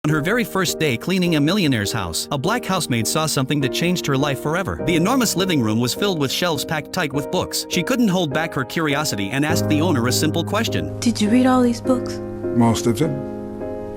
On her very first day cleaning a millionaire's house, a black housemaid saw something that changed her life forever. The enormous living room was filled with shelves packed tight with books. She couldn't hold back her curiosity and asked the owner a simple question. Did you read all these books? Most of them.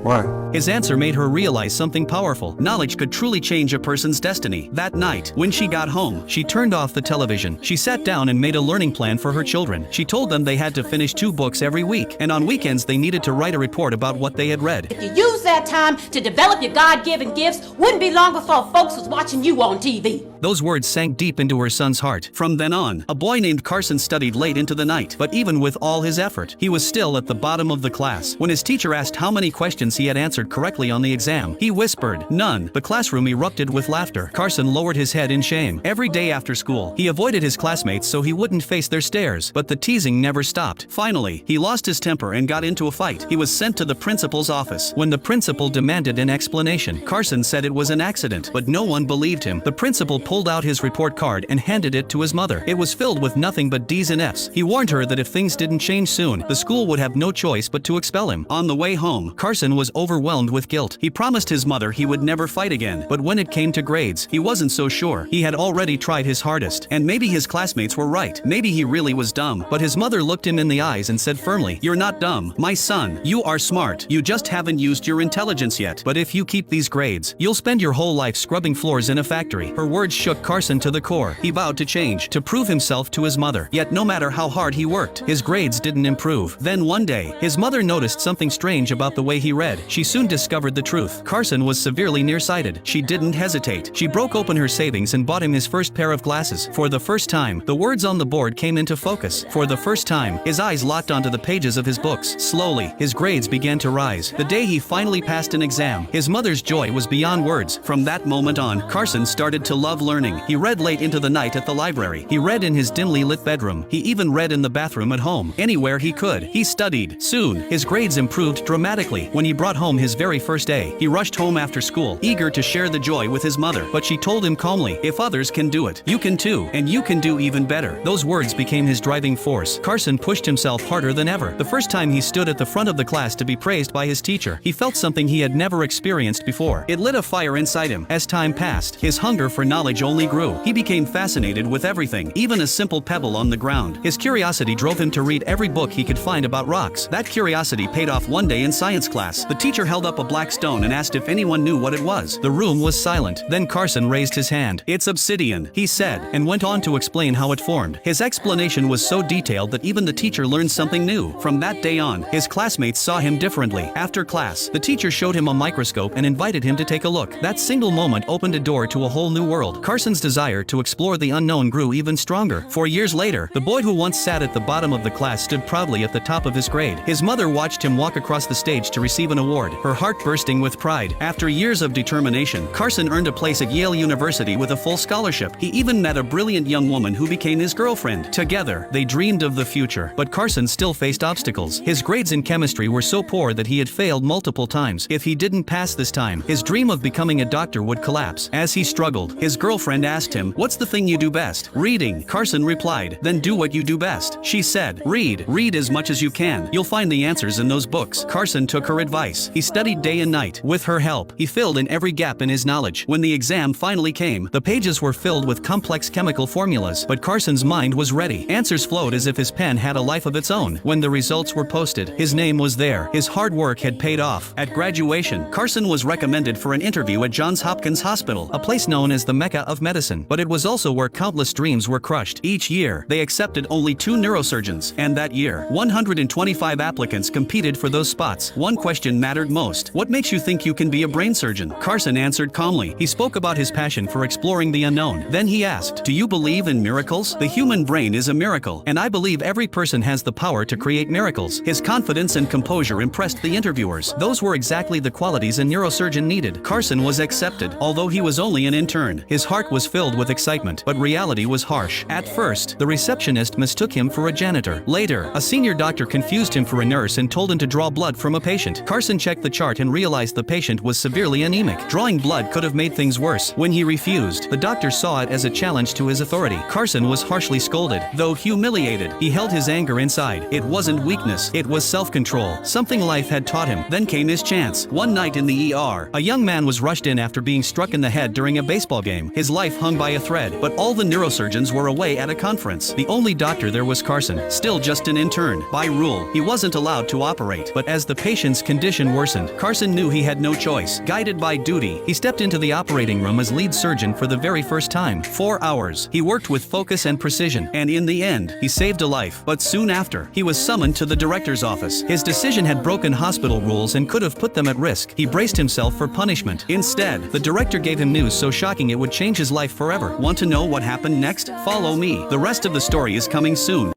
Why? His answer made her realize something powerful. Knowledge could truly change a person's destiny. That night, when she got home, she turned off the television. She sat down and made a learning plan for her children. She told them they had to finish 2 books every week, and on weekends they needed to write a report about what they had read. If you use that time to develop your God-given gifts, wouldn't be long before folks was watching you on TV. Those words sank deep into her son's heart. From then on, a boy named Carson studied late into the night, but even with all his effort, he was still at the bottom of the class. When his teacher asked how many questions he had answered correctly on the exam, he whispered, "None." The classroom erupted with laughter. Carson lowered his head in shame. Every day after school, he avoided his classmates so he wouldn't face their stares, but the teasing never stopped. Finally, he lost his temper and got into a fight. He was sent to the principal's office. When the principal demanded an explanation, Carson said it was an accident, but no one believed him. The principal pulled out his report card and handed it to his mother. It was filled with nothing but D's and F's. He warned her that if things didn't change soon, the school would have no choice but to expel him. On the way home, Carson was overwhelmed with guilt. He promised his mother he would never fight again, but when it came to grades, he wasn't so sure. He had already tried his hardest, and maybe his classmates were right. Maybe he really was dumb, but his mother looked him in the eyes and said firmly, "You're not dumb, my son. You are smart. You just haven't used your intelligence yet. But if you keep these grades, you'll spend your whole life scrubbing floors in a factory." Her words shook Carson to the core. He vowed to change, to prove himself to his mother. Yet no matter how hard he worked, his grades didn't improve. Then one day, his mother noticed something strange about the way he read. She soon discovered the truth. Carson was severely nearsighted. She didn't hesitate. She broke open her savings and bought him his first pair of glasses. For the first time, the words on the board came into focus. For the first time, his eyes locked onto the pages of his books. Slowly, his grades began to rise. The day he finally passed an exam, his mother's joy was beyond words. From that moment on, Carson started to love learning. He read late into the night at the library. He read in his dimly lit bedroom. He even read in the bathroom at home. Anywhere he could, he studied. Soon, his grades improved dramatically. When he brought home his very first A, he rushed home after school, eager to share the joy with his mother. But she told him calmly, "If others can do it, you can too, and you can do even better." Those words became his driving force. Carson pushed himself harder than ever. The first time he stood at the front of the class to be praised by his teacher, he felt something he had never experienced before. It lit a fire inside him. As time passed, his hunger for knowledge only grew. He became fascinated with everything, even a simple pebble on the ground. His curiosity drove him to read every book he could find about rocks. That curiosity paid off one day in science class. The teacher held up a black stone and asked if anyone knew what it was. The room was silent. Then Carson raised his hand. "It's obsidian," he said, and went on to explain how it formed. His explanation was so detailed that even the teacher learned something new. From that day on, his classmates saw him differently. After class, the teacher showed him a microscope and invited him to take a look. That single moment opened a door to a whole new world. Carson's desire to explore the unknown grew even stronger. 4 years later, the boy who once sat at the bottom of the class stood proudly at the top of his grade. His mother watched him walk across the stage to receive an award, her heart bursting with pride. After years of determination, Carson earned a place at Yale University with a full scholarship. He even met a brilliant young woman who became his girlfriend. Together, they dreamed of the future. But Carson still faced obstacles. His grades in chemistry were so poor that he had failed multiple times. If he didn't pass this time, his dream of becoming a doctor would collapse. As he struggled, his girlfriend asked him, "What's the thing you do best?" "Reading," Carson replied. "Then do what you do best." She said, "Read. Read as much as you can. You'll find the answers in those books." Carson took her advice. He studied day and night. With her help, he filled in every gap in his knowledge. When the exam finally came, the pages were filled with complex chemical formulas, but Carson's mind was ready. Answers flowed as if his pen had a life of its own. When the results were posted, his name was there. His hard work had paid off. At graduation, Carson was recommended for an interview at Johns Hopkins Hospital, a place known as the Mecca of medicine. But it was also where countless dreams were crushed. Each year, they accepted only 2 neurosurgeons, and that year, 125 applicants competed for those spots. One question mattered most. "What makes you think you can be a brain surgeon?" Carson answered calmly. He spoke about his passion for exploring the unknown. Then he asked, "Do you believe in miracles?" "The human brain is a miracle, and I believe every person has the power to create miracles." His confidence and composure impressed the interviewers. Those were exactly the qualities a neurosurgeon needed. Carson was accepted, although he was only an intern. His hard heart was filled with excitement, but reality was harsh. At first, the receptionist mistook him for a janitor. Later, a senior doctor confused him for a nurse and told him to draw blood from a patient. Carson checked the chart and realized the patient was severely anemic. Drawing blood could have made things worse. When he refused, the doctor saw it as a challenge to his authority. Carson was harshly scolded. Though humiliated, he held his anger inside. It wasn't weakness, it was self-control. Something life had taught him. Then came his chance. One night in the ER, a young man was rushed in after being struck in the head during a baseball game. His life hung by a thread, but all the neurosurgeons were away at a conference. The only doctor there was Carson, still just an intern. By rule, he wasn't allowed to operate, but as the patient's condition worsened, Carson knew he had no choice. Guided by duty, he stepped into the operating room as lead surgeon for the very first time. 4 hours. He worked with focus and precision, and in the end, he saved a life. But soon after, he was summoned to the director's office. His decision had broken hospital rules and could have put them at risk. He braced himself for punishment. Instead, the director gave him news so shocking it would change his life forever. Want to know what happened next? Follow me. The rest of the story is coming soon.